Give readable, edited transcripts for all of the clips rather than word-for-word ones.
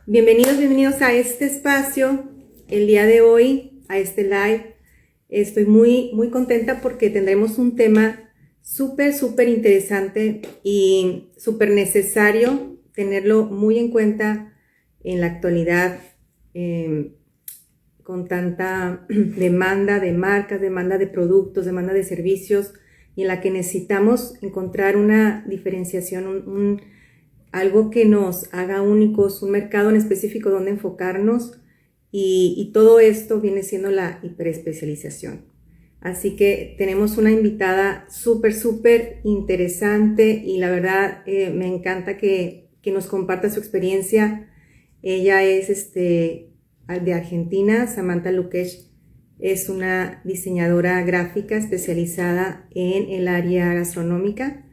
Bienvenidos, bienvenidos a este espacio. El día de hoy, a este live, estoy muy contenta porque tendremos un tema súper interesante y súper necesario tenerlo muy en cuenta en la actualidad, eh, con tanta demanda de marcas, demanda de productos, demanda de servicios, y en la que necesitamos encontrar una diferenciación, algo que nos haga únicos, un mercado en específico donde enfocarnos, y todo esto viene siendo la hiperespecialización. Así que tenemos una invitada súper interesante, y la verdad me encanta que nos comparta su experiencia. Ella es de Argentina. Samantha Lukesh es una diseñadora gráfica especializada en el área gastronómica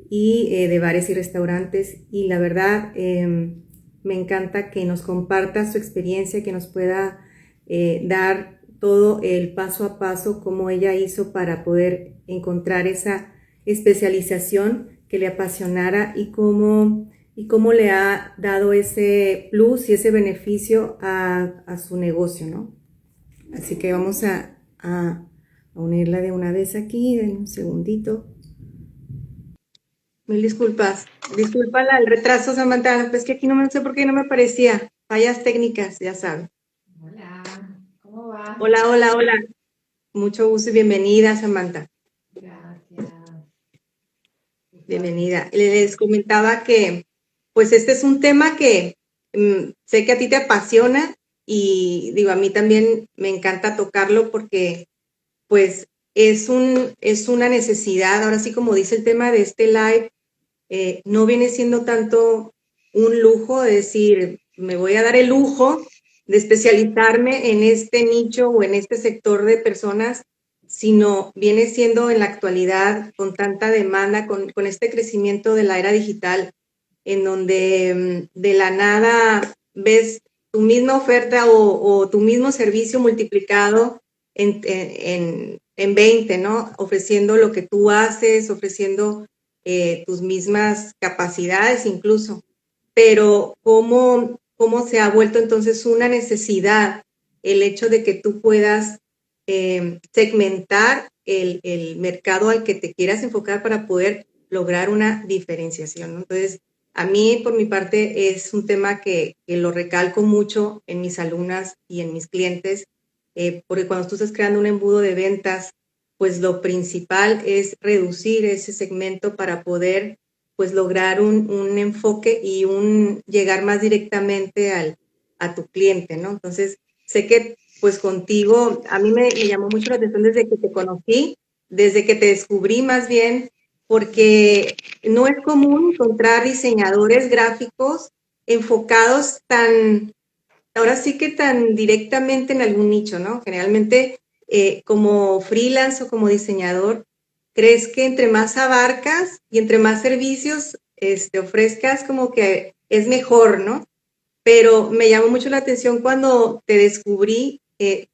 y de bares y restaurantes, y la verdad me encanta que nos comparta su experiencia, que nos pueda dar todo el paso a paso, cómo ella hizo para poder encontrar esa especialización que le apasionara, y cómo le ha dado ese plus y ese beneficio a su negocio, ¿no? Así que vamos a unirla de una vez aquí, en un segundito. Mil disculpas. Disculpa el retraso, Samantha. Pues que aquí no sé por qué no me aparecía. Fallas técnicas, ya sabes. Hola, ¿cómo va? Hola. Mucho gusto y bienvenida, Samantha. Gracias. Bienvenida. Les comentaba que, pues este es un tema que sé que a ti te apasiona, y digo, a mí también me encanta tocarlo porque, pues, es una necesidad. Ahora sí, como dice el tema de este live, no viene siendo tanto un lujo, de decir, me voy a dar el lujo de especializarme en este nicho o en este sector de personas, sino viene siendo en la actualidad, con tanta demanda, con este crecimiento de la era digital, en donde de la nada ves tu misma oferta o tu mismo servicio multiplicado en 20, ¿no? Ofreciendo lo que tú haces, ofreciendo tus mismas capacidades incluso, pero cómo se ha vuelto entonces una necesidad el hecho de que tú puedas segmentar el mercado al que te quieras enfocar para poder lograr una diferenciación, ¿no? Entonces, a mí, por mi parte, es un tema que lo recalco mucho en mis alumnas y en mis clientes, porque cuando tú estás creando un embudo de ventas, pues lo principal es reducir ese segmento para poder, pues, lograr un enfoque y llegar más directamente a tu cliente, ¿no? Entonces, sé que pues contigo, a mí me llamó mucho la atención desde que te conocí, desde que te descubrí más bien, porque no es común encontrar diseñadores gráficos enfocados ahora sí que tan directamente en algún nicho, ¿no? Generalmente, como freelance o como diseñador, crees que entre más abarcas y entre más servicios ofrezcas, como que es mejor, ¿no? Pero me llamó mucho la atención cuando te descubrí,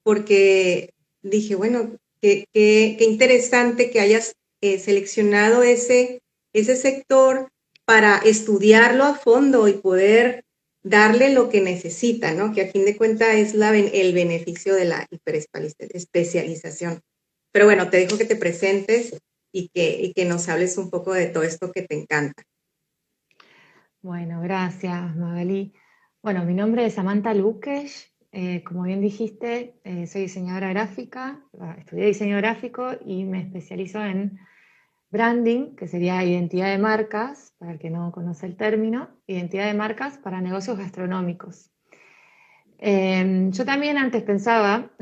porque dije, bueno, qué interesante que hayas seleccionado ese sector para estudiarlo a fondo y poder darle lo que necesita, ¿no? Que a fin de cuentas es el beneficio de la hiperespecialización. Pero bueno, te dejo que te presentes y que nos hables un poco de todo esto que te encanta. Bueno, gracias, Magalí. Bueno, mi nombre es Samantha Lukesh. Como bien dijiste, soy diseñadora gráfica, estudié diseño gráfico y me especializo en branding, que sería identidad de marcas, para el que no conoce el término, identidad de marcas para negocios gastronómicos. Yo también antes pensaba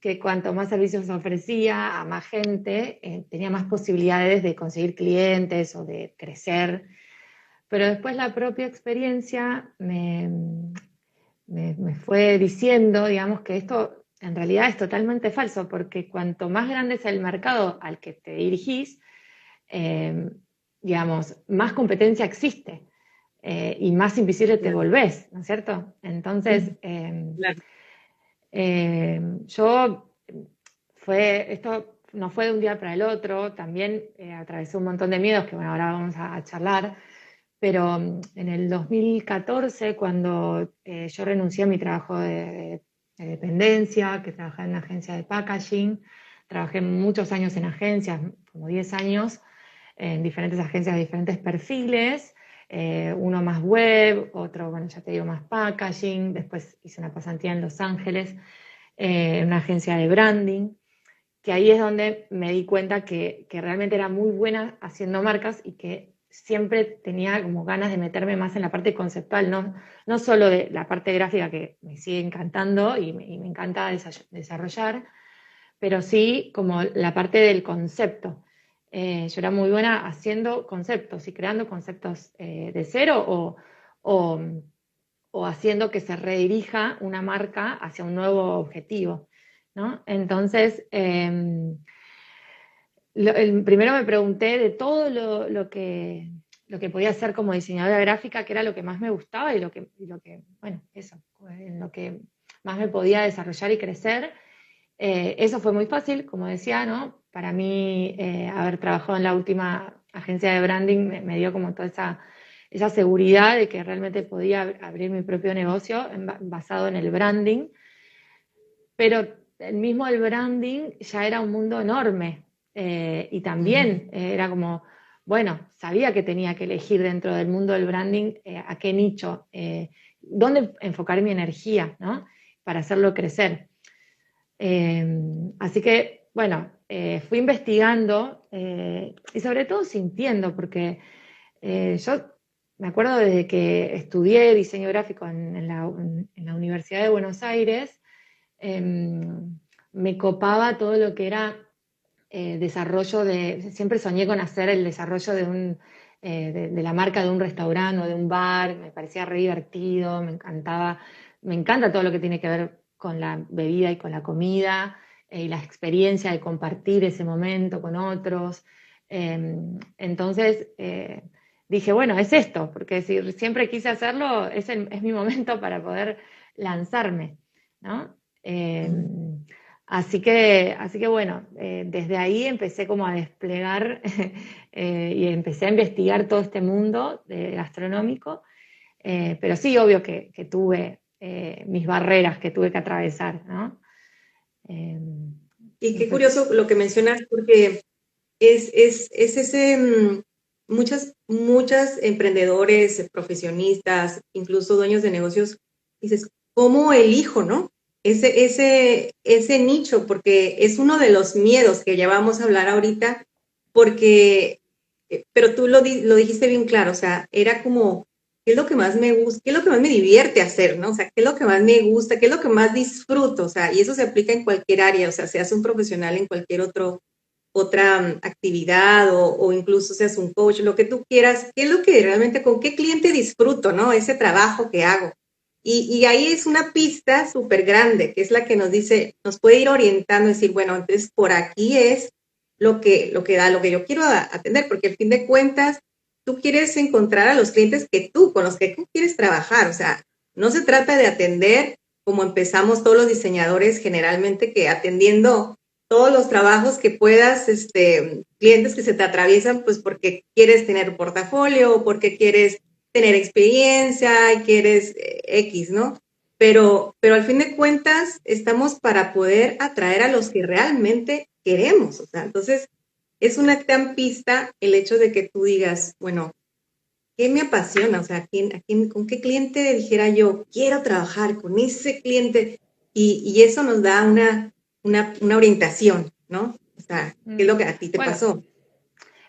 que cuanto más servicios ofrecía a más gente, tenía más posibilidades de conseguir clientes o de crecer, pero después la propia experiencia me fue diciendo, digamos, que esto en realidad es totalmente falso, porque cuanto más grande es el mercado al que te dirigís, eh, digamos, más competencia existe. Y más invisible te Claro, volvés, ¿no es cierto? Entonces, claro. yo esto no fue de un día para el otro, también atravesé un montón de miedos que bueno, ahora vamos a charlar, pero en el 2014, cuando yo renuncié a mi trabajo de dependencia, que trabajaba en una agencia de packaging, trabajé muchos años en agencias, como 10 años, en diferentes agencias de diferentes perfiles, uno más web, otro, bueno, ya te digo, más packaging, después hice una pasantía en Los Ángeles, en una agencia de branding, que ahí es donde me di cuenta que realmente era muy buena haciendo marcas y que siempre tenía como ganas de meterme más en la parte conceptual, no solo de la parte gráfica que me sigue encantando y me encanta desarrollar, pero sí como la parte del concepto. Yo era muy buena haciendo conceptos y creando conceptos de cero o, o haciendo que se redirija una marca hacia un nuevo objetivo, ¿no? Entonces, primero me pregunté de todo lo que podía hacer como diseñadora gráfica, que era lo que más me gustaba bueno, eso, en lo que más me podía desarrollar y crecer. Eso fue muy fácil, como decía, ¿no? Para mí, haber trabajado en la última agencia de branding me dio como toda esa seguridad de que realmente podía abrir mi propio negocio basado en el branding, pero el branding ya era un mundo enorme, y también era como, bueno, sabía que tenía que elegir dentro del mundo del branding a qué nicho, dónde enfocar mi energía, ¿no? Para hacerlo crecer. Así que, bueno, fui investigando y sobre todo sintiendo, porque yo me acuerdo desde que estudié diseño gráfico en la Universidad de Buenos Aires, me copaba todo lo que era siempre soñé con hacer el desarrollo de la marca de un restaurante o de un bar, me parecía re divertido, me encanta todo lo que tiene que ver con la bebida y con la comida, y la experiencia de compartir ese momento con otros. Entonces dije, bueno, es esto, porque si siempre quise hacerlo, es mi momento para poder lanzarme, ¿no? Así que bueno, desde ahí empecé como a desplegar y empecé a investigar todo este mundo gastronómico, pero sí, obvio que tuve mis barreras que tuve que atravesar, ¿no? Eh, Y no qué sé si- curioso lo que mencionas, porque es ese, muchas emprendedores, profesionistas, incluso dueños de negocios, dices, ¿cómo elijo, no? Ese nicho, porque es uno de los miedos que ya vamos a hablar ahorita, porque, pero tú lo dijiste bien claro, o sea, era como, ¿qué es lo que más me gusta? ¿Qué es lo que más me divierte hacer, no? O sea, ¿qué es lo que más me gusta? ¿Qué es lo que más disfruto? O sea, y eso se aplica en cualquier área, o sea, seas un profesional en cualquier otra actividad o incluso seas un coach, lo que tú quieras, qué es lo que realmente, con qué cliente disfruto, ¿no? Ese trabajo que hago. Y ahí es una pista súper grande, que es la que nos dice, nos puede ir orientando, decir, bueno, entonces por aquí es lo que da, lo que yo quiero atender, porque al fin de cuentas, tú quieres encontrar a los clientes con los que tú quieres trabajar, o sea, no se trata de atender como empezamos todos los diseñadores generalmente, que atendiendo todos los trabajos que puedas, clientes que se te atraviesan, pues porque quieres tener portafolio, o porque quieres tener experiencia y quieres X, ¿no? Pero al fin de cuentas estamos para poder atraer a los que realmente queremos, o sea, entonces es una gran pista el hecho de que tú digas, bueno, ¿qué me apasiona? O sea, con qué cliente dijera yo, quiero trabajar con ese cliente? Y eso nos da una orientación, ¿no? O sea, ¿qué es Mm, lo que a ti te Bueno, pasó?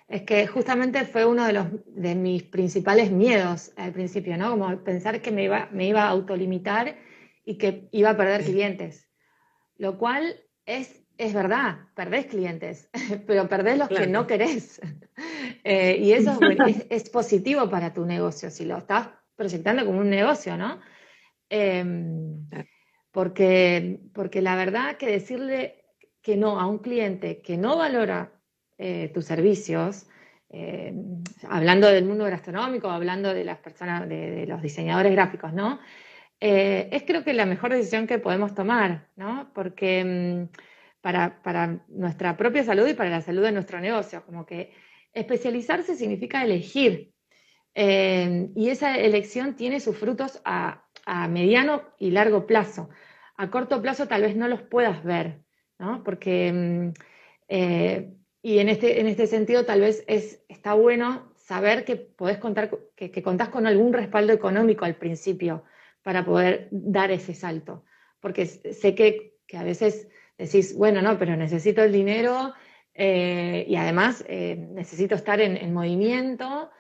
es que justamente fue uno de mis principales miedos al principio, ¿no? Como pensar que me iba a autolimitar y que iba a perder clientes. Lo cual es verdad, perdés clientes, pero perdés los que no Claro. querés. Y eso es positivo para tu negocio, si lo estás proyectando como un negocio, ¿no? Eh, porque la verdad que decirle que no a un cliente que no valora tus servicios, eh, hablando del mundo gastronómico, hablando de las personas, de los diseñadores gráficos, ¿no? Es creo que la mejor decisión que podemos tomar, ¿no? Porque para nuestra propia salud y para la salud de nuestro negocio, como que especializarse significa elegir. Y esa elección tiene sus frutos a mediano y largo plazo. A corto plazo tal vez no los puedas ver, ¿no? Porque, y en este sentido tal vez está bueno saber que podés contar, que contás con algún respaldo económico al principio para poder dar ese salto. Porque sé que a veces decís, bueno, no, pero necesito el dinero y además necesito estar en movimiento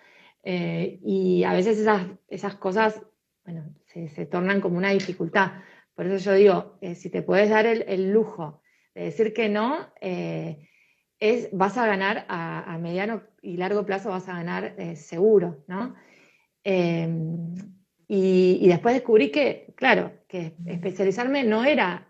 y a veces esas cosas, bueno, se tornan como una dificultad. Por eso yo digo, si te puedes dar el lujo de decir que no, vas a ganar a mediano y largo plazo, vas a ganar seguro, ¿no? Eh, y después descubrí que, claro, que especializarme no era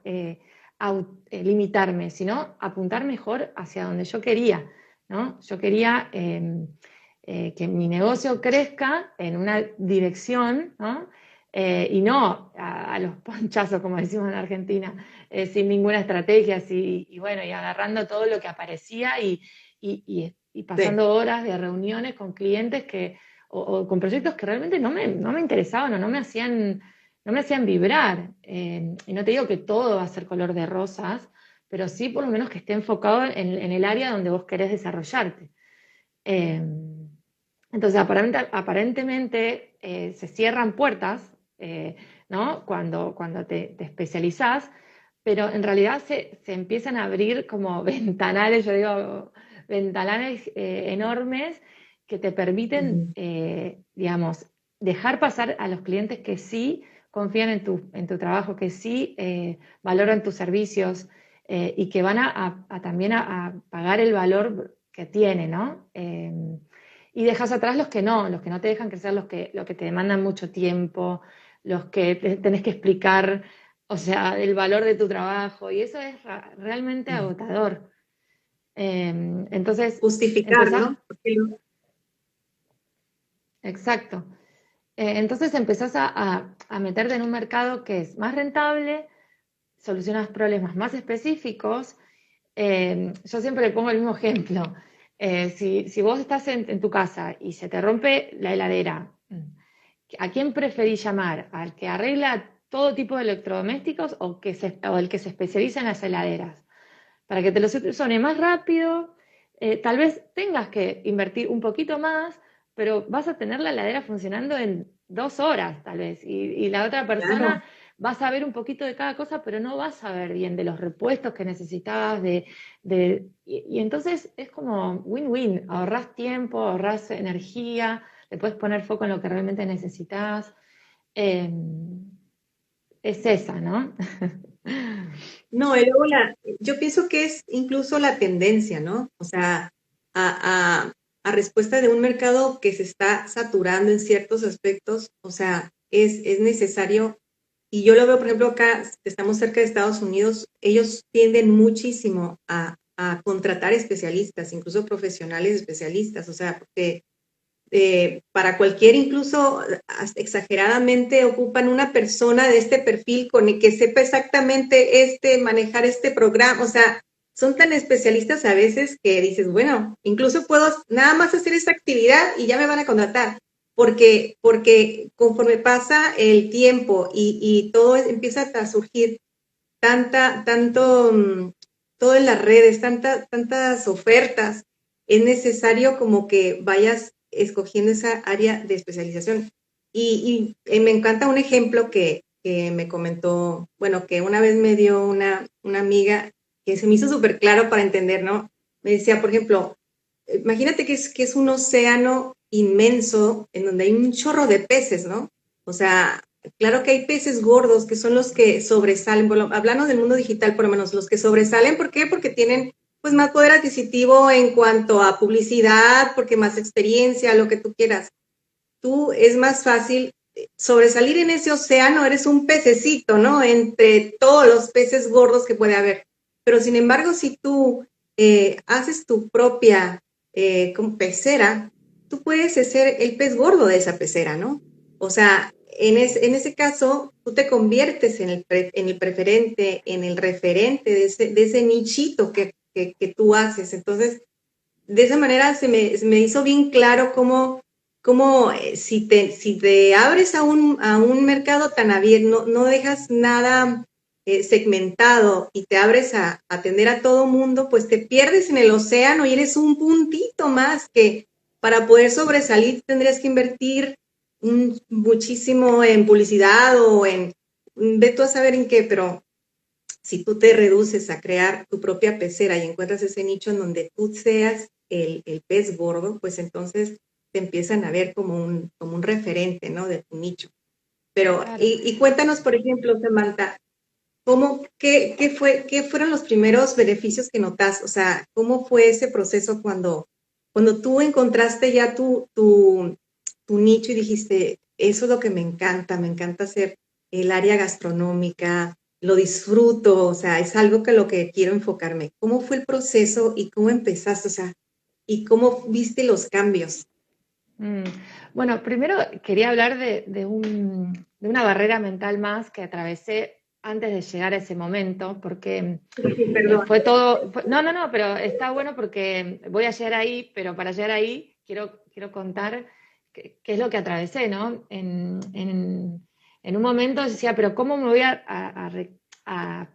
limitarme, sino apuntar mejor hacia donde yo quería, ¿no? Yo quería que mi negocio crezca en una dirección, ¿no? Y no a los ponchazos, como decimos en Argentina, sin ninguna estrategia, y bueno, y agarrando todo lo que aparecía y Sí. pasando horas de reuniones con clientes o con proyectos que realmente no me interesaban o no me hacían vibrar. Y no te digo que todo va a ser color de rosas, pero sí por lo menos que esté enfocado en el área donde vos querés desarrollarte. Eh, entonces, aparentemente se cierran puertas, ¿no? Cuando te especializás, pero en realidad se empiezan a abrir como ventanales, yo digo, ventanales enormes que te permiten, Ujú. digamos, dejar pasar a los clientes que sí confían en tu trabajo, que sí valoran tus servicios y que van también a pagar el valor que tiene, ¿no? Y dejas atrás los que no te dejan crecer, los que te demandan mucho tiempo, los que tenés que explicar, o sea, el valor de tu trabajo, y eso es realmente agotador. Entonces, Justificar, empezás, ¿no? exacto. Entonces empezás a meterte en un mercado que es más rentable, solucionas problemas más específicos. Yo siempre le pongo el mismo ejemplo. Si vos estás en tu casa y se te rompe la heladera, ¿a quién preferís llamar? ¿Al que arregla todo tipo de electrodomésticos o el que se especializa en las heladeras? Para que te lo solucione más rápido, tal vez tengas que invertir un poquito más, pero vas a tener la heladera funcionando en 2 horas, tal vez, y la otra persona Claro. va a saber un poquito de cada cosa, pero no va a saber bien de los repuestos que necesitabas, y entonces es como win-win, ahorrás tiempo, ahorrás energía, le puedes poner foco en lo que realmente necesitas. Eh, es esa, ¿no? No, y luego yo pienso que es incluso la tendencia, ¿no? O sea, a respuesta de un mercado que se está saturando en ciertos aspectos, o sea, es necesario, y yo lo veo, por ejemplo, acá, que estamos cerca de Estados Unidos, ellos tienden muchísimo a contratar especialistas, incluso profesionales especialistas, o sea, porque para cualquier, incluso exageradamente, ocupan una persona de este perfil con el que sepa exactamente manejar este programa, o sea, son tan especialistas a veces que dices, bueno, incluso puedo nada más hacer esta actividad y ya me van a contratar, porque conforme pasa el tiempo y todo empieza a surgir tanto, todo en las redes, tantas ofertas, es necesario como que vayas escogiendo esa área de especialización. Me encanta un ejemplo que me comentó, bueno, que una vez me dio una amiga que se me hizo súper claro para entender, ¿no? Me decía, por ejemplo, imagínate que es un océano inmenso en donde hay un chorro de peces, ¿no? O sea, claro que hay peces gordos que son los que sobresalen, bueno, hablando del mundo digital por lo menos, los que sobresalen, ¿por qué? Porque tienen pues más poder adquisitivo en cuanto a publicidad, porque más experiencia, lo que tú quieras. Tú es más fácil sobresalir en ese océano, eres un pececito, ¿no? Entre todos los peces gordos que puede haber. Pero sin embargo, si tú haces tu propia como pecera, tú puedes ser el pez gordo de esa pecera, ¿no? O sea, en ese caso, tú te conviertes en el preferente, en el referente de ese nichito que tú haces. Entonces, de esa manera se me hizo bien claro cómo si te abres a un mercado tan abierto, no dejas nada segmentado y te abres a atender a todo mundo, pues te pierdes en el océano y eres un puntito más que para poder sobresalir tendrías que invertir muchísimo en publicidad o en, ve tú a saber en qué, pero si tú te reduces a crear tu propia pecera y encuentras ese nicho en donde tú seas el pez gordo, pues entonces te empiezan a ver como un referente, ¿no? De tu nicho. Pero, Claro. y cuéntanos, por ejemplo, Samantha, qué fueron los primeros beneficios que notaste? O sea, ¿cómo fue ese proceso cuando tú encontraste ya tu nicho y dijiste, eso es lo que me encanta hacer el área gastronómica, lo disfruto, o sea, es algo que lo que quiero enfocarme. ¿Cómo fue el proceso y cómo empezaste? O sea, ¿y cómo viste los cambios? Mm. Bueno, primero quería hablar de una barrera mental más que atravesé antes de llegar a ese momento, porque Sí, perdón. fue todo, no, no, no, pero está bueno porque voy a llegar ahí, pero para llegar ahí quiero contar qué es lo que atravesé, ¿no? En un momento decía, pero ¿cómo me voy a- a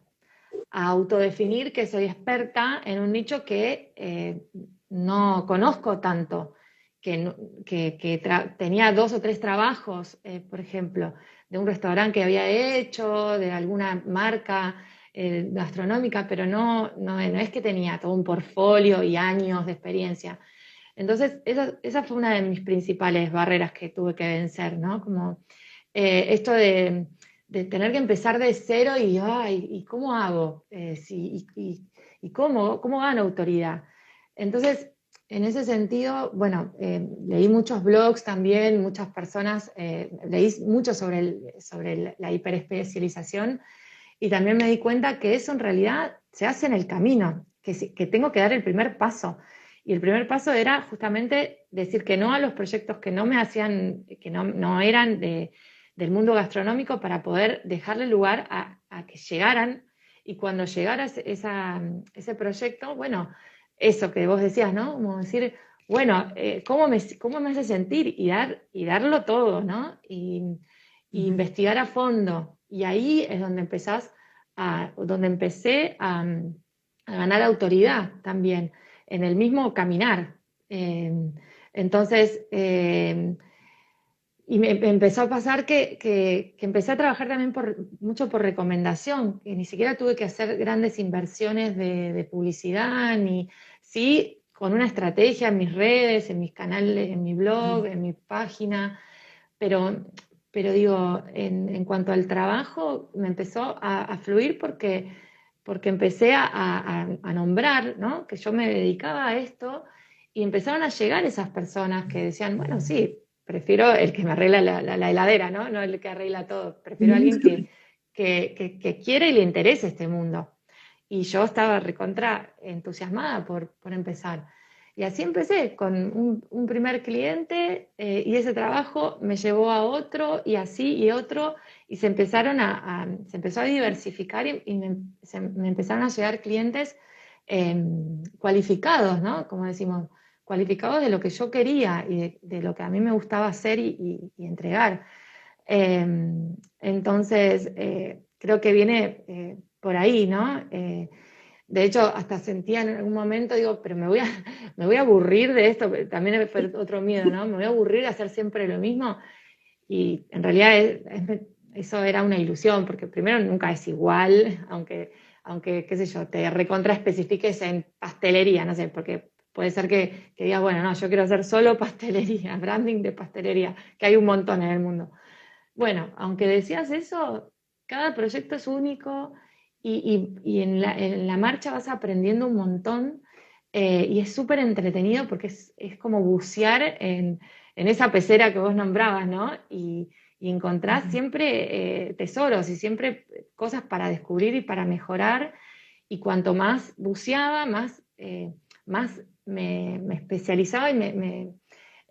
autodefinir que soy experta en un nicho que no conozco tanto, que, tenía 2 o 3 trabajos, por ejemplo, de un restaurante que había hecho, de alguna marca gastronómica, pero no es que tenía todo un portfolio y años de experiencia. Entonces, esa fue una de mis principales barreras que tuve que vencer, ¿no? Como esto de tener que empezar de cero y, ay, ¿y cómo hago? Y cómo gano autoridad? Entonces, en ese sentido, bueno, leí muchos blogs también, muchas personas, leí mucho sobre la hiperespecialización y también me di cuenta que eso en realidad se hace en el camino, que tengo que dar el primer paso. Y el primer paso era justamente decir que no a los proyectos que no me hacían, que no eran del mundo gastronómico para poder dejarle lugar a que llegaran. Y cuando llegara ese proyecto, bueno, eso que vos decías, ¿no? Como decir, bueno, ¿cómo me hace sentir? Y darlo todo, ¿no? Y Ujú. investigar a fondo. Y ahí es donde donde empecé a ganar autoridad también, en el mismo caminar. Eh, entonces, y me empezó a pasar que empecé a trabajar también mucho por recomendación, que ni siquiera tuve que hacer grandes inversiones de publicidad, ni sí con una estrategia en mis redes, en mis canales, en mi blog, en mi página, pero, pero digo, en cuanto al trabajo, me empezó a fluir porque empecé a nombrar, ¿no? Que yo me dedicaba a esto y empezaron a llegar esas personas que decían, bueno, sí, prefiero el que me arregla la heladera, ¿no? No el que arregla todo, prefiero a alguien que quiere y le interese este mundo. Y yo estaba recontra entusiasmada por empezar. Y así empecé con un primer cliente y ese trabajo me llevó a otro y así y otro y se empezó a diversificar y me empezaron a llegar clientes eh, cualificados, ¿no? Como decimos, cualificados de lo que yo quería y de lo que a mí me gustaba hacer y entregar. Eh, entonces, creo que viene por ahí, ¿no? De hecho, hasta sentía en algún momento, digo, pero me voy a aburrir de esto, también fue otro miedo, ¿no? Me voy a aburrir de hacer siempre lo mismo. Y en realidad eso era una ilusión, porque primero nunca es igual, aunque qué sé yo, te recontra especifiques en pastelería, no sé, porque puede ser que digas, bueno, no, yo quiero hacer solo pastelería, branding de pastelería, que hay un montón en el mundo. Bueno, aunque decías eso, cada proyecto es único y en la marcha vas aprendiendo un montón y es súper entretenido porque es como bucear en esa pecera que vos nombrabas, ¿no? Y encontrás siempre tesoros y siempre cosas para descubrir y para mejorar. Y cuanto más buceaba, más me especializaba y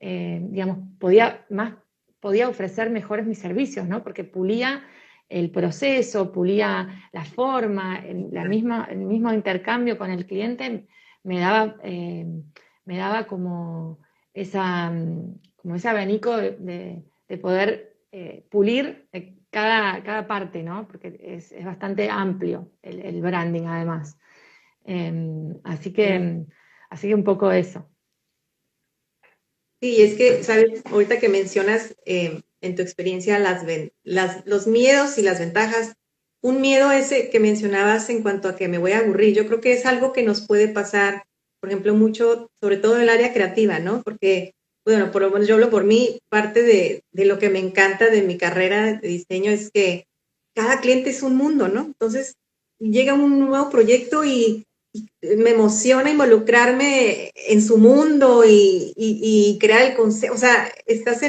digamos, podía ofrecer mejores mis servicios, ¿no? Porque pulía el proceso, pulía la forma, el mismo intercambio con el cliente me daba, me daba como como ese abanico de poder pulir cada parte, ¿no? Porque es bastante amplio el branding además. Así Sí. que, así que un poco eso. Sí, es que, sabes, ahorita que mencionas en tu experiencia los miedos y las ventajas, un miedo ese que mencionabas en cuanto a que me voy a aburrir, yo creo que es algo que nos puede pasar, por ejemplo, mucho, sobre todo en el área creativa, ¿no? Porque, bueno, por lo menos yo hablo por mí, parte de lo que me encanta de mi carrera de diseño es que cada cliente es un mundo, ¿no? Entonces, llega un nuevo proyecto y me emociona involucrarme en su mundo y crear el concepto, o sea, estás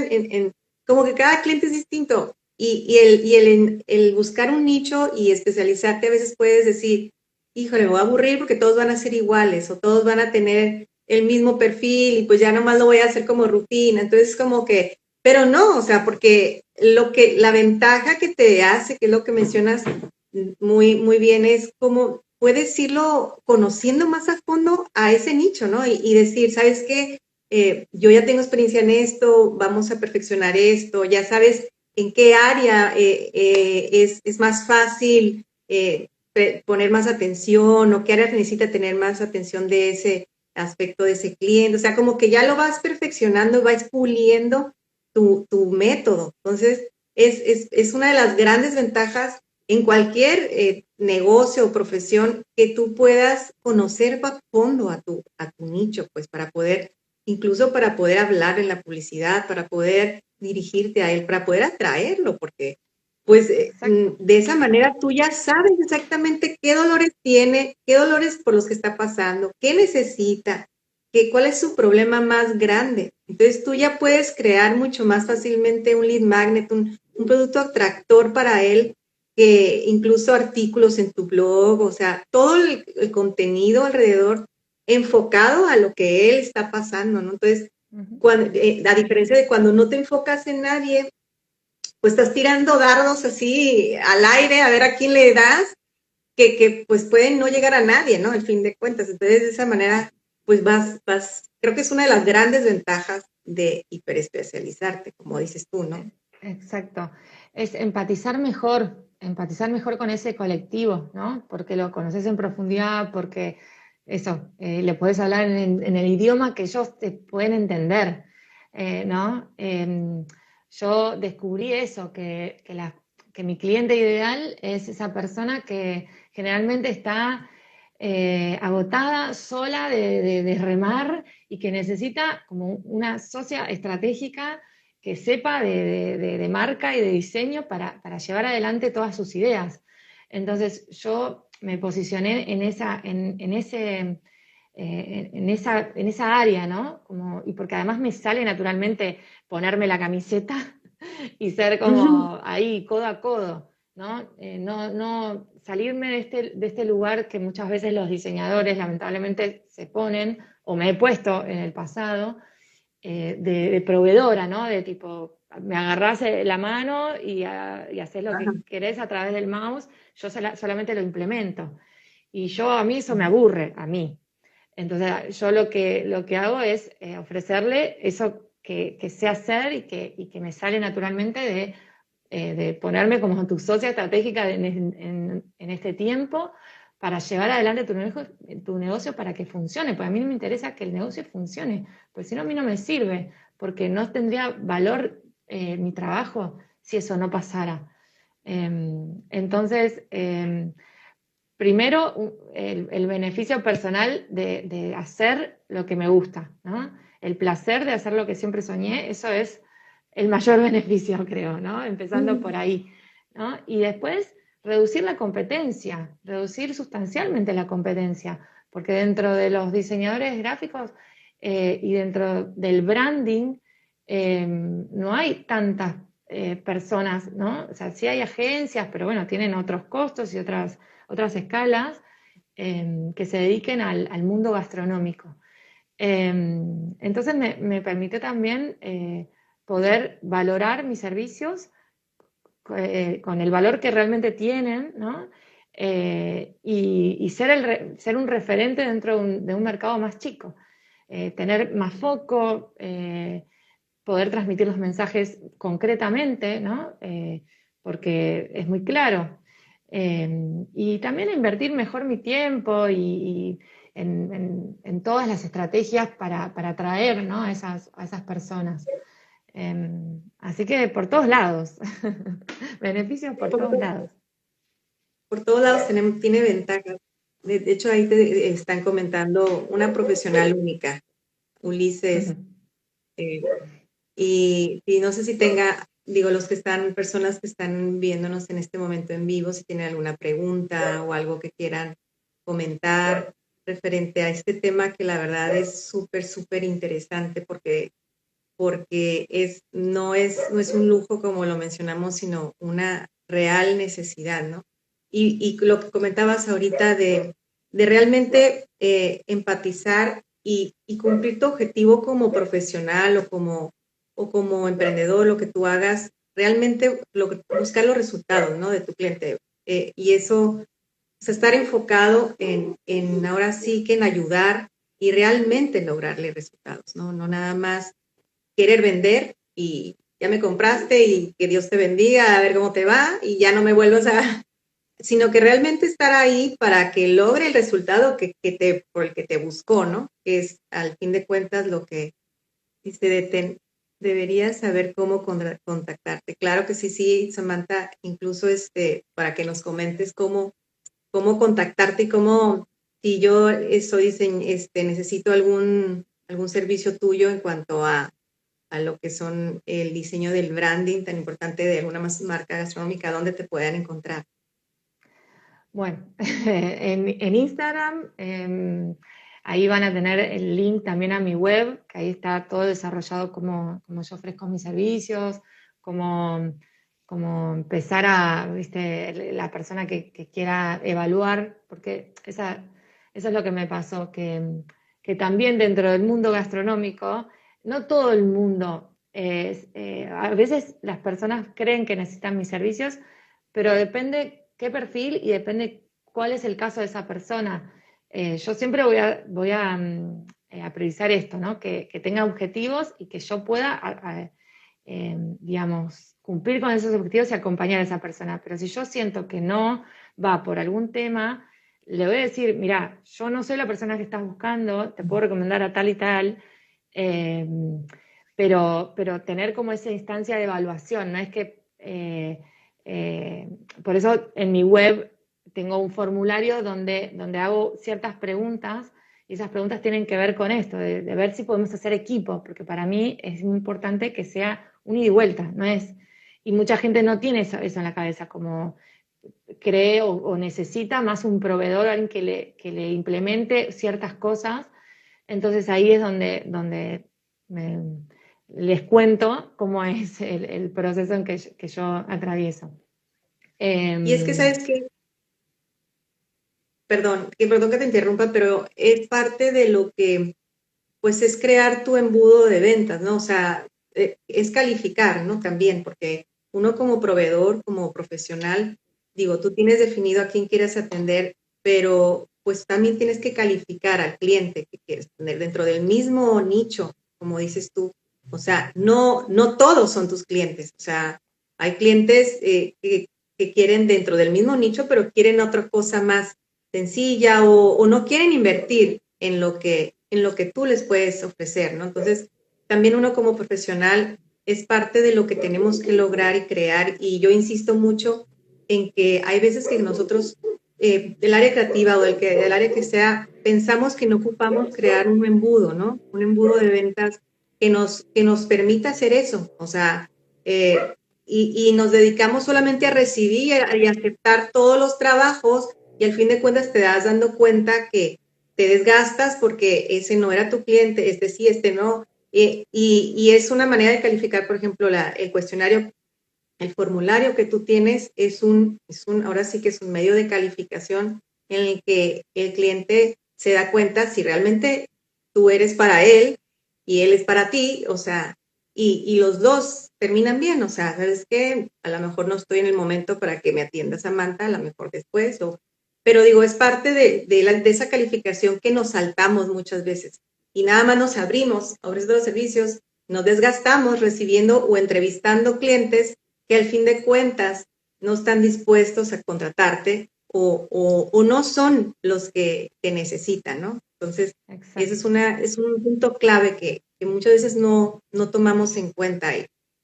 como que cada cliente es distinto el buscar un nicho y especializarte a veces puedes decir, híjole, me voy a aburrir porque todos van a ser iguales o todos van a tener el mismo perfil y pues ya nomás lo voy a hacer como rutina, entonces como que, pero no, o sea, porque la ventaja que te hace, que es lo que mencionas muy, muy bien, es como puedes irlo conociendo más a fondo a ese nicho, ¿no? Y decir, ¿sabes qué? Yo ya tengo experiencia en esto, vamos a perfeccionar esto, ya sabes en qué área es más fácil poner más atención o qué área necesita tener más atención de ese aspecto de ese cliente. O sea, como que ya lo vas perfeccionando, vas puliendo tu método. Entonces, es una de las grandes ventajas en cualquier negocio o profesión que tú puedas conocer a fondo a tu nicho, pues para poder, incluso para poder hablar en la publicidad, para poder dirigirte a él, para poder atraerlo, porque pues Exacto. de esa manera tú ya sabes exactamente qué dolores tiene, qué dolores por los que está pasando, qué necesita, cuál es su problema más grande. Entonces tú ya puedes crear mucho más fácilmente un lead magnet, un producto atractor para él, que incluso artículos en tu blog, o sea, todo el contenido alrededor enfocado a lo que él está pasando, ¿no? Entonces, Ujú. a diferencia de cuando no te enfocas en nadie, pues estás tirando dardos así al aire a ver a quién le das, que pues pueden no llegar a nadie, ¿no? Al fin de cuentas. Entonces, de esa manera, pues creo que es una de las grandes ventajas de hiperespecializarte, como dices tú, ¿no? Exacto. Es empatizar mejor con ese colectivo, ¿no? Porque lo conoces en profundidad, porque eso, le puedes hablar en el idioma que ellos te pueden entender, ¿no? Yo descubrí eso, que mi cliente ideal es esa persona que generalmente está agotada, sola de remar y que necesita como una socia estratégica que sepa de marca y de diseño para llevar adelante todas sus ideas. Entonces yo me posicioné en esa área, ¿no? Y porque además me sale naturalmente ponerme la camiseta y ser como ahí, codo a codo, ¿no? No salirme de este lugar que muchas veces los diseñadores lamentablemente se ponen, o me he puesto en el pasado, de proveedora, ¿no? De tipo, me agarrás la mano y haces lo Ajá. que querés a través del mouse, yo solamente lo implemento. Y a mí eso me aburre, a mí. Entonces, yo lo que hago es ofrecerle eso que sé hacer y que me sale naturalmente de ponerme como tu socia estratégica en este tiempo para llevar adelante tu negocio para que funcione. Porque a mí no me interesa que el negocio funcione, pues si no, a mí no me sirve, porque no tendría valor mi trabajo si eso no pasara. Entonces, primero, el beneficio personal de hacer lo que me gusta, ¿no? El placer de hacer lo que siempre soñé, eso es el mayor beneficio, creo, ¿no? Empezando por ahí, ¿no? Y después, reducir la competencia, reducir sustancialmente la competencia, porque dentro de los diseñadores gráficos y dentro del branding no hay tantas personas, ¿no? O sea, sí hay agencias, pero bueno, tienen otros costos y otras escalas que se dediquen al mundo gastronómico. Entonces me permite también poder valorar mis servicios con el valor que realmente tienen, ¿no? Y ser un referente dentro de un mercado más chico, tener más foco, poder transmitir los mensajes concretamente, ¿no? Porque es muy claro. Y también invertir mejor mi tiempo y en todas las estrategias para atraer, ¿no? A esas personas. Así que por todos lados, beneficios por Por, todos lados. por todos lados tiene ventajas. De hecho, ahí te están comentando una profesional única, Ulises. eh, y no sé si tenga, digo, los que están, personas que están viéndonos en este momento en vivo, si tienen alguna pregunta o algo que quieran comentar referente a este tema que la verdad es súper, súper interesante porque no es un lujo como lo mencionamos, sino una real necesidad, ¿no? Y lo que comentabas ahorita de realmente empatizar y cumplir tu objetivo como profesional o como emprendedor, lo que tú hagas, realmente buscar los resultados, ¿no? De tu cliente. Y eso, o sea, estar enfocado en ahora sí que en ayudar y realmente lograrle resultados, ¿no? No nada más querer vender y ya me compraste y que Dios te bendiga, a ver cómo te va y ya no me vuelvas a, sino que realmente estar ahí para que logre el resultado por el que te buscó, ¿no? Que es al fin de cuentas lo que dice deberías saber cómo contactarte. Claro que sí, sí, Samantha, incluso para que nos comentes cómo contactarte y cómo, si yo necesito algún servicio tuyo en cuanto a lo que son el diseño del branding tan importante de alguna marca gastronómica, ¿dónde te puedan encontrar? Bueno, en Instagram, ahí van a tener el link también a mi web, que ahí está todo desarrollado como yo ofrezco mis servicios, como, como empezar viste, la persona que quiera evaluar, porque eso es lo que me pasó, que también dentro del mundo gastronómico, no todo el mundo a veces las personas creen que necesitan mis servicios, pero depende qué perfil y depende cuál es el caso de esa persona. Yo siempre a priorizar esto, ¿no? Que tenga objetivos y que yo pueda, digamos, cumplir con esos objetivos y acompañar a esa persona. Pero si yo siento que no va por algún tema, le voy a decir, mira, yo no soy la persona que estás buscando, te puedo recomendar a tal y tal, eh, pero tener como esa instancia de evaluación, no es que eh, por eso en mi web tengo un formulario donde hago ciertas preguntas y esas preguntas tienen que ver con esto, de ver si podemos hacer equipo, porque para mí es muy importante que sea un ida y vuelta, no es, y mucha gente no tiene eso en la cabeza, como cree o necesita más un proveedor, alguien que le implemente ciertas cosas, entonces ahí es donde les cuento cómo es el proceso en que yo atravieso. Y es que, Em, ¿sabes qué? Perdón que te interrumpa, pero es parte de lo que, pues, es crear tu embudo de ventas, ¿no? O sea, es calificar, ¿no? También, porque uno como proveedor, como profesional, digo, tú tienes definido a quién quieres atender, pero pues también tienes que calificar al cliente que quieres tener dentro del mismo nicho, como dices tú. O sea, no todos son tus clientes. O sea, hay clientes que quieren dentro del mismo nicho, pero quieren otra cosa más sencilla o no quieren invertir en lo que tú les puedes ofrecer, ¿no? Entonces, también uno como profesional es parte de lo que tenemos que lograr y crear y yo insisto mucho en que hay veces que nosotros del área creativa o del área que sea, pensamos que no ocupamos crear un embudo, ¿no? Un embudo de ventas que nos permita hacer eso, o sea, y nos dedicamos solamente a recibir y a aceptar todos los trabajos y al fin de cuentas te das dando cuenta que te desgastas porque ese no era tu cliente, este sí, este no. Y es una manera de calificar, por ejemplo, el cuestionario, el formulario que tú tienes ahora sí que es un medio de calificación en el que el cliente se da cuenta si realmente tú eres para él y él es para ti, o sea, y los dos terminan bien, o sea, ¿sabes qué? A lo mejor no estoy en el momento para que me atiendas, Samantha, a lo mejor después, pero digo, es parte de esa calificación que nos saltamos muchas veces y nada más nos abrimos a ofrecer los servicios, nos desgastamos recibiendo o entrevistando clientes que al fin de cuentas no están dispuestos a contratarte o no son los que necesitan, ¿no? Entonces, ese Exacto. es un punto clave que muchas veces no tomamos en cuenta.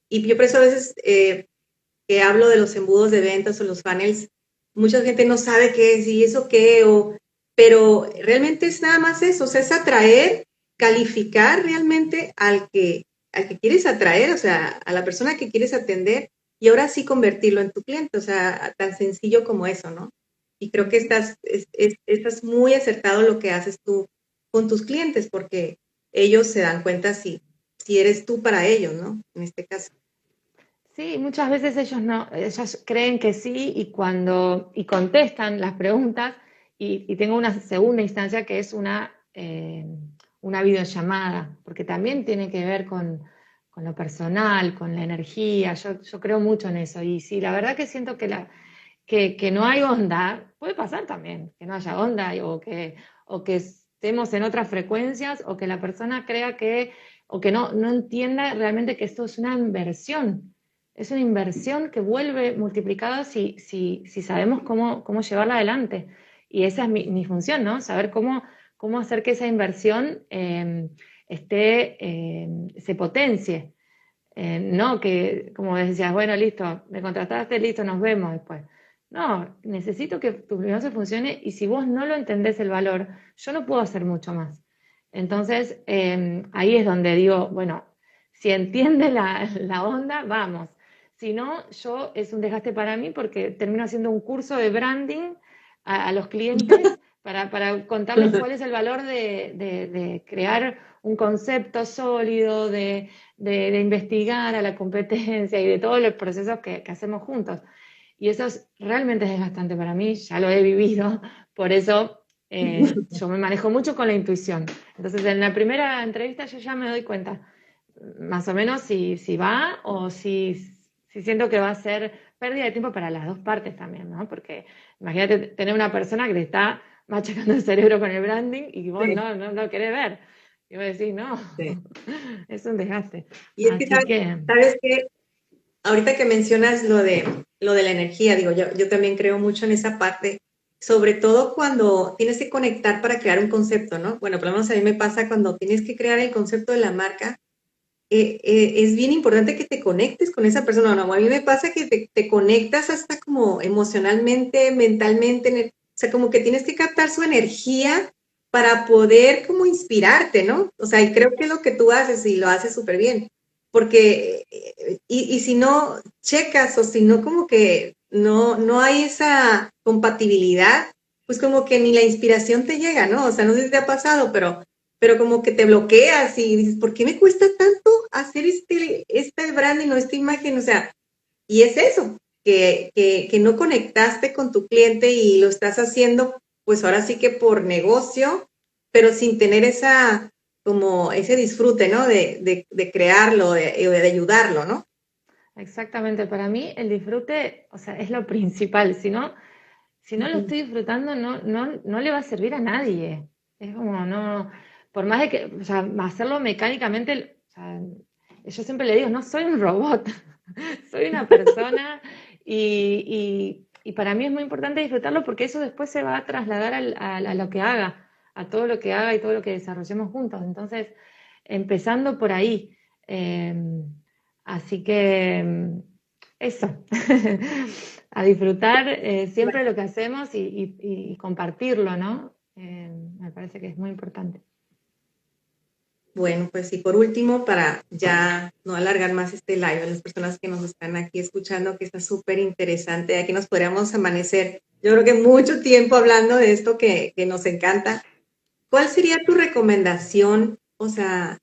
Y yo por eso a veces que hablo de los embudos de ventas o los funnels, mucha gente no sabe qué es y eso qué, pero realmente es nada más eso, o sea, es atraer, calificar realmente al que quieres atraer, o sea, a la persona que quieres atender y ahora sí convertirlo en tu cliente, o sea, tan sencillo como eso, ¿no? Y creo que estás muy acertado lo que haces tú con tus clientes porque ellos se dan cuenta si eres tú para ellos, ¿no? En este caso. Sí, muchas veces ellos no, ellos creen que sí y contestan las preguntas y tengo una segunda instancia que es una videollamada, porque también tiene que ver con lo personal, con la energía, yo creo mucho en eso y sí, la verdad que siento que no hay onda, puede pasar también, que no haya onda o que estemos en otras frecuencias o que la persona crea o que no entienda realmente que esto es una inversión. Es una inversión que vuelve multiplicada si sabemos cómo llevarla adelante. Y esa es mi función, ¿no? Saber cómo hacer que esa inversión se potencie. No que, como decías, bueno, listo, me contrataste, listo, nos vemos después. No, necesito que tu negocio funcione y si vos no lo entendés el valor, yo no puedo hacer mucho más. Entonces, ahí es donde digo, bueno, si entiende la onda, vamos. Si no, es un desgaste para mí porque termino haciendo un curso de branding a los clientes para contarles cuál es el valor de crear un concepto sólido, de investigar a la competencia y de todos los procesos que hacemos juntos. Y eso realmente es desgastante para mí, ya lo he vivido, por eso yo me manejo mucho con la intuición. Entonces, en la primera entrevista yo ya me doy cuenta, más o menos, si va o si siento que va a ser pérdida de tiempo para las dos partes también, ¿no? Porque imagínate tener una persona que te está machacando el cerebro con el branding y vos Sí, no lo querés ver. Y vos decís, no, sí. es un desgaste. Y es que, Así que, ¿sabes qué? Ahorita que mencionas lo de la energía, digo, yo también creo mucho en esa parte, sobre todo cuando tienes que conectar para crear un concepto, ¿no? Bueno, por lo menos a mí me pasa cuando tienes que crear el concepto de la marca, es bien importante que te conectes con esa persona. No, a mí me pasa que te conectas hasta como emocionalmente, mentalmente, o sea, como que tienes que captar su energía para poder como inspirarte, ¿no? O sea, y creo que es lo que tú haces y lo haces súper bien. Porque, y si no checas o si no como que no hay esa compatibilidad, pues como que ni la inspiración te llega, ¿no? O sea, no sé si te ha pasado, pero como que te bloqueas y dices, ¿por qué me cuesta tanto hacer este branding o esta imagen? O sea, y es eso, que no conectaste con tu cliente y lo estás haciendo, pues ahora sí que por negocio, pero sin tener como ese disfrute, ¿no? De crearlo, de ayudarlo, ¿no? exactamente, para mí el disfrute, o sea, es lo principal. Si no lo Ujú. estoy disfrutando, no le va a servir a nadie. Es como, no, por más de que, o sea, hacerlo mecánicamente, o sea, yo siempre le digo, no soy un robot, soy una persona y para mí es muy importante disfrutarlo porque eso después se va a trasladar a lo que haga, a todo lo que haga y todo lo que desarrollemos juntos. Entonces, empezando por ahí. Así que eso, a disfrutar siempre lo que hacemos y compartirlo, ¿no? Me parece que es muy importante. Bueno, pues y por último, para ya no alargar más este live, a las personas que nos están aquí escuchando, que está súper interesante, aquí nos podríamos amanecer, yo creo que mucho tiempo hablando de esto que nos encanta. ¿Cuál sería tu recomendación? O sea,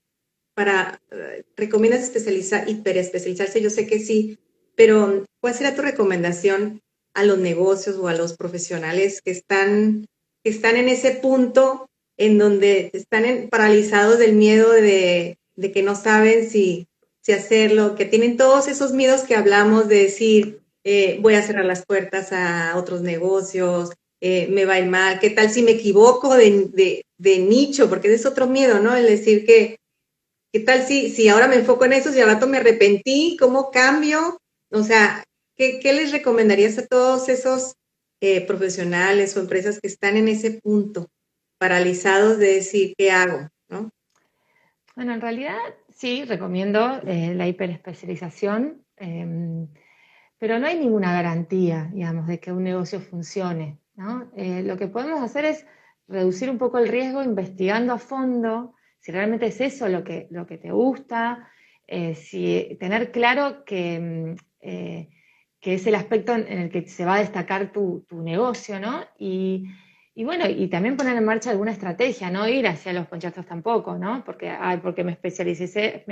¿recomiendas especializar, hiperespecializarse? Yo sé que sí, pero ¿cuál sería tu recomendación a los negocios o a los profesionales que están en ese punto en donde están paralizados del miedo de que no saben si hacerlo, que tienen todos esos miedos que hablamos de decir, voy a cerrar las puertas a otros negocios, me va a ir mal, qué tal si me equivoco de nicho, porque ese es otro miedo, ¿no? El decir que ¿qué tal si ahora me enfoco en eso, si al rato me arrepentí, cómo cambio? O sea, ¿qué les recomendarías a todos esos profesionales o empresas que están en ese punto, paralizados de decir, ¿qué hago? ¿No? Bueno, en realidad sí, recomiendo la hiperespecialización, pero no hay ninguna garantía, digamos, de que un negocio funcione, ¿no? Lo que podemos hacer es reducir un poco el riesgo investigando a fondo si realmente es eso lo que te gusta, si tener claro que es el aspecto en el que se va a destacar tu negocio, ¿no? Y bueno, y también poner en marcha alguna estrategia, no ir hacia los ponchazos tampoco, ¿no? Porque, ay, porque me especialicé,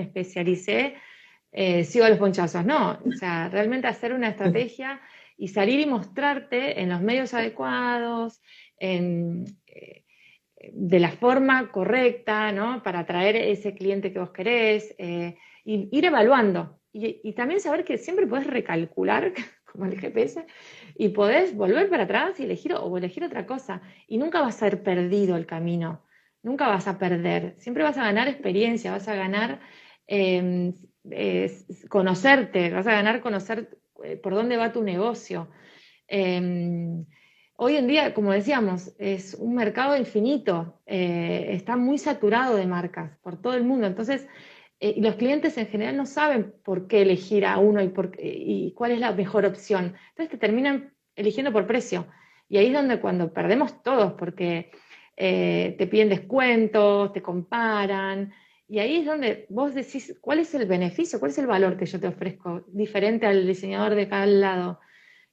sigo a los ponchazos. No, o sea, realmente hacer una estrategia y salir y mostrarte en los medios adecuados, de la forma correcta, ¿no? Para atraer ese cliente que vos querés, y ir evaluando. Y también saber que siempre podés recalcular, como el GPS, y podés volver para atrás y elegir o elegir otra cosa. Y nunca vas a ser perdido el camino, nunca vas a perder. Siempre vas a ganar experiencia, vas a ganar eh, conocerte, vas a ganar conocer por dónde va tu negocio. Eh, Hoy en día, como decíamos, es un mercado infinito, está muy saturado de marcas por todo el mundo. Entonces, y los clientes en general no saben por qué elegir a uno y cuál es la mejor opción. Entonces te terminan eligiendo por precio. Y ahí es donde cuando perdemos todos, porque te piden descuentos, te comparan. Y ahí es donde vos decís, ¿cuál es el beneficio? ¿Cuál es el valor que yo te ofrezco diferente al diseñador de cada lado?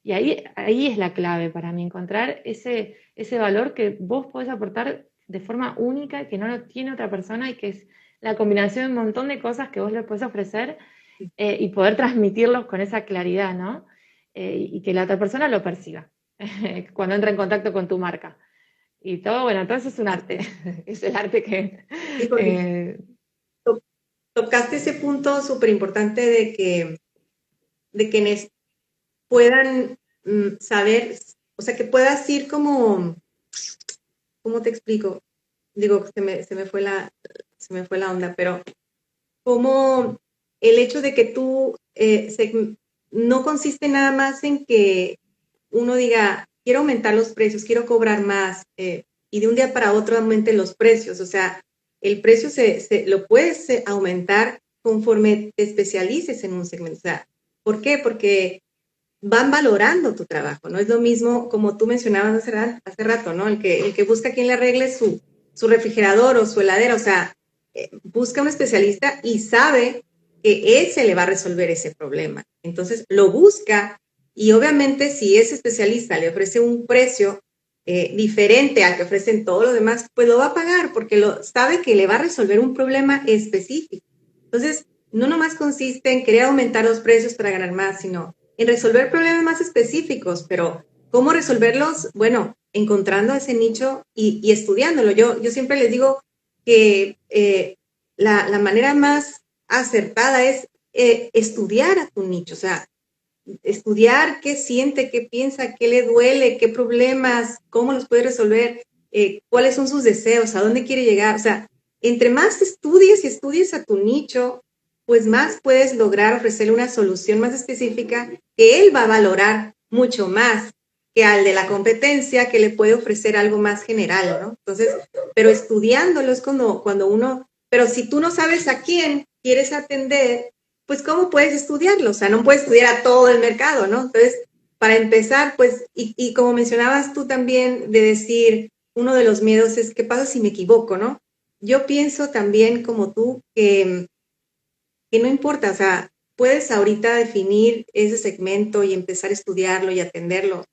Y ahí es la clave para mí, encontrar ese valor que vos podés aportar de forma única, que no lo tiene otra persona y que es la combinación de un montón de cosas que vos le podés ofrecer, y poder transmitirlos con esa claridad, ¿no? Y que la otra persona lo perciba cuando entra en contacto con tu marca. Y todo, bueno, entonces es un arte, es el arte que... Sí, porque eh, to- tocaste ese punto súper importante de quienes puedan saber, o sea, que puedas ir como, ¿cómo te explico? Digo, se me fue la onda, pero como el hecho de que tú no consiste nada más en que uno diga, quiero aumentar los precios, quiero cobrar más, y de un día para otro aumente los precios. O sea, el precio lo puedes aumentar conforme te especialices en un segmento. O sea, ¿por qué? Porque van valorando tu trabajo, ¿no? Es lo mismo como tú mencionabas hace rato, ¿no? El que busca quien le arregle su refrigerador o su heladera, o sea, busca un especialista y sabe que él se le va a resolver ese problema. Entonces lo busca y obviamente si ese especialista le ofrece un precio diferente al que ofrecen todos los demás, pues lo va a pagar porque sabe que le va a resolver un problema específico. Entonces, no nomás consiste en querer aumentar los precios para ganar más, sino en resolver problemas más específicos, pero ¿cómo resolverlos? Bueno, encontrando ese nicho y estudiándolo. Yo siempre les digo que la manera más acertada es estudiar a tu nicho, o sea, estudiar qué siente, qué piensa, qué le duele, qué problemas, cómo los puede resolver, cuáles son sus deseos, a dónde quiere llegar. O sea, entre más estudies y estudies a tu nicho, pues más puedes lograr ofrecerle una solución más específica que él va a valorar mucho más que al de la competencia que le puede ofrecer algo más general, ¿no? Entonces, pero estudiándolo es cuando uno, pero si tú no sabes a quién quieres atender, pues ¿cómo puedes estudiarlo? O sea, no puedes estudiar a todo el mercado, ¿no? Entonces, para empezar, pues, y como mencionabas tú también de decir, uno de los miedos es, ¿qué pasa si me equivoco, no? Yo pienso también como tú que no importa, o sea, puedes ahorita definir ese segmento y empezar a estudiarlo y atenderlo.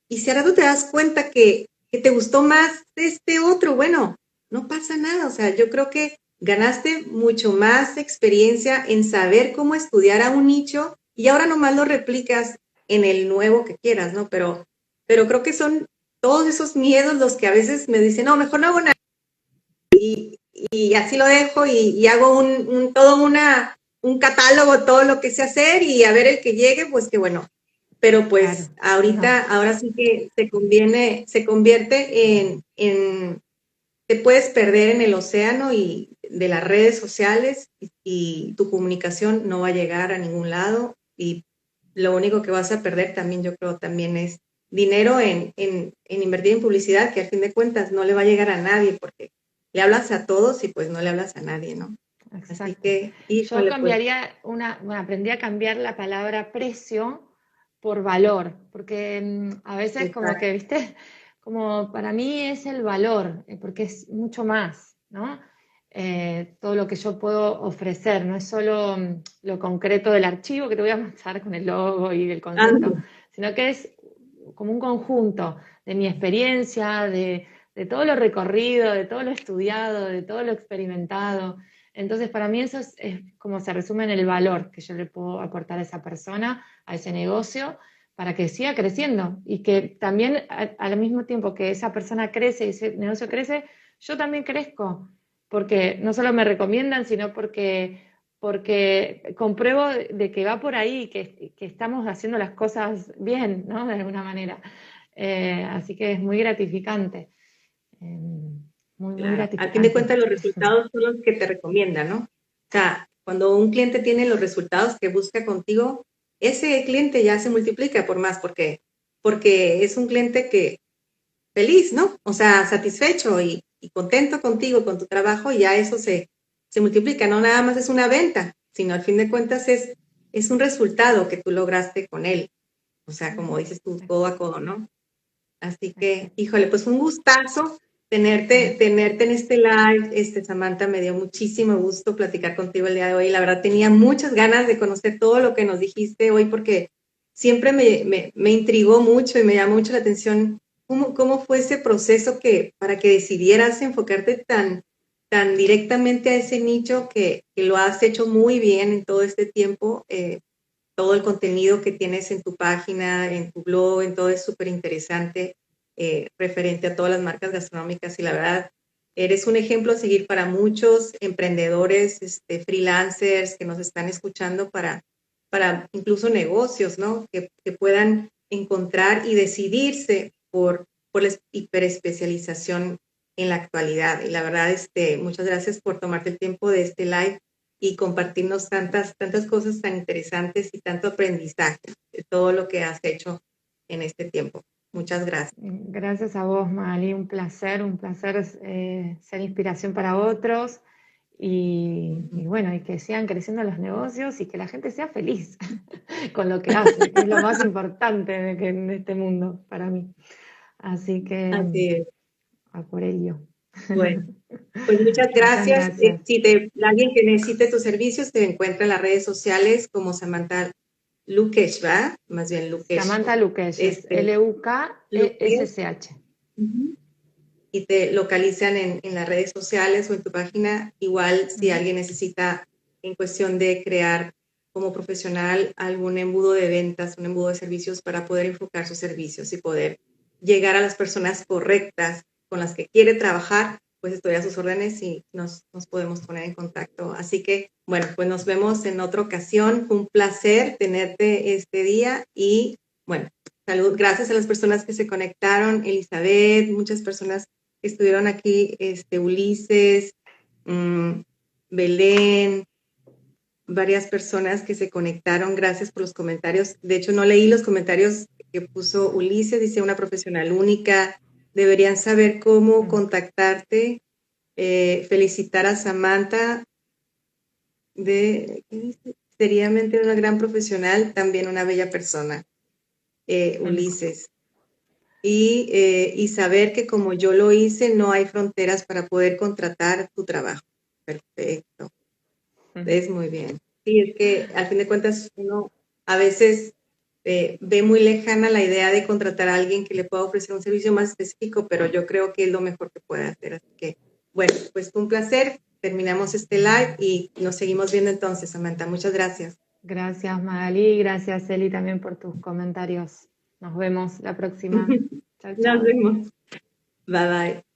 Y si al rato te das cuenta que te gustó más este otro, bueno, no pasa nada. O sea, yo creo que ganaste mucho más experiencia en saber cómo estudiar a un nicho y ahora nomás lo replicas en el nuevo que quieras, ¿no? Pero creo que son todos esos miedos los que a veces me dicen, no, mejor no hago nada y así lo dejo y hago un catálogo, todo lo que sé hacer y a ver el que llegue, pues que bueno. Pero pues claro, no. ahora sí que se convierte te puedes perder en el océano y de las redes sociales y tu comunicación no va a llegar a ningún lado y lo único que vas a perder también, yo creo, también es dinero en invertir en publicidad, que al fin de cuentas no le va a llegar a nadie porque le hablas a todos y pues no le hablas a nadie, ¿no? Así Exacto. que, Yo híjole, pues, cambiaría bueno, aprendí a cambiar la palabra precio por valor, porque a veces como exacto. que, viste, como para mí es el valor, porque es mucho más, ¿no? Todo lo que yo puedo ofrecer, no es solo lo concreto del archivo que te voy a mostrar con el logo y el concepto, sino que es como un conjunto de mi experiencia, de todo lo recorrido, de todo lo estudiado, de todo lo experimentado. Entonces, para mí eso es como se resume en el valor que yo le puedo aportar a esa persona, a ese negocio, para que siga creciendo y que también al mismo tiempo que esa persona crece y ese negocio crece, yo también crezco, porque no solo me recomiendan, sino porque compruebo de que va por ahí, que estamos haciendo las cosas bien, ¿no? De alguna manera. Así que es muy gratificante, eh, muy, muy Claro, al fin de gratificante. cuentas los resultados son los que te recomiendan, ¿no? O sea, cuando un cliente tiene los resultados que busca contigo, ese cliente ya se multiplica por más, porque es un cliente que feliz, ¿no? O sea, satisfecho y contento contigo, con tu trabajo, y ya eso se multiplica, no nada más es una venta, sino al fin de cuentas es un resultado que tú lograste con él. O sea, como dices tú, codo a codo, ¿no? Así que, Exacto. híjole, pues un gustazo Bueno, tenerte en este live. Samantha, me dio muchísimo gusto platicar contigo el día de hoy. La verdad, tenía muchas ganas de conocer todo lo que nos dijiste hoy porque siempre me intrigó mucho y me llamó mucho la atención cómo fue ese proceso para que decidieras enfocarte tan directamente a ese nicho que lo has hecho muy bien en todo este tiempo. Todo el contenido que tienes en tu página, en tu blog, en todo es súper interesante referente a todas las marcas gastronómicas y la verdad, eres un ejemplo a seguir para muchos emprendedores, freelancers que nos están escuchando para incluso negocios, ¿no? Que puedan encontrar y decidirse por la hiperespecialización en la actualidad. Y la verdad, muchas gracias por tomarte el tiempo de este live y compartirnos tantas cosas tan interesantes y tanto aprendizaje de todo lo que has hecho en este tiempo. Muchas gracias. gracias a vos, Magali, un placer ser inspiración para otros y bueno, y que sigan creciendo los negocios y que la gente sea feliz con lo que hace, que es lo más importante en este mundo para mí. Así que Así es. a por ello. Bueno, pues muchas Muchas gracias. gracias. Si alguien que necesite tus servicios te encuentra en las redes sociales como Samantha Lukesh, ¿va? Más bien Lukesh. Samantha Lukesh, es Lukesh. Lukessh. Uh-huh. Y te localizan en las redes sociales o en tu página. Igual si Ujú. alguien necesita en cuestión de crear como profesional algún embudo de ventas, un embudo de servicios para poder enfocar sus servicios y poder llegar a las personas correctas con las que quiere trabajar, pues estoy a sus órdenes y nos podemos poner en contacto. Así que, bueno, pues nos vemos en otra ocasión. Fue un placer tenerte este día y, bueno, salud. Gracias a las personas que se conectaron, Elizabeth, muchas personas estuvieron aquí, Ulises, Belén, varias personas que se conectaron, gracias por los comentarios. De hecho, no leí los comentarios que puso Ulises, dice una profesional única, deberían saber cómo contactarte, felicitar a Samantha, ¿qué dice? Seriamente una gran profesional, también una bella persona, Ulises. Y saber que como yo lo hice, no hay fronteras para poder contratar tu trabajo. Perfecto, es muy bien. Sí, es que al fin de cuentas uno a veces ve muy lejana la idea de contratar a alguien que le pueda ofrecer un servicio más específico, pero yo creo que es lo mejor que puede hacer. Así que, bueno, pues fue un placer. Terminamos este live y nos seguimos viendo entonces, Samantha. Muchas gracias. Gracias, Magali. Gracias, Eli, también por tus comentarios. Nos vemos la próxima. Chao, Nos chao. vemos. Bye bye.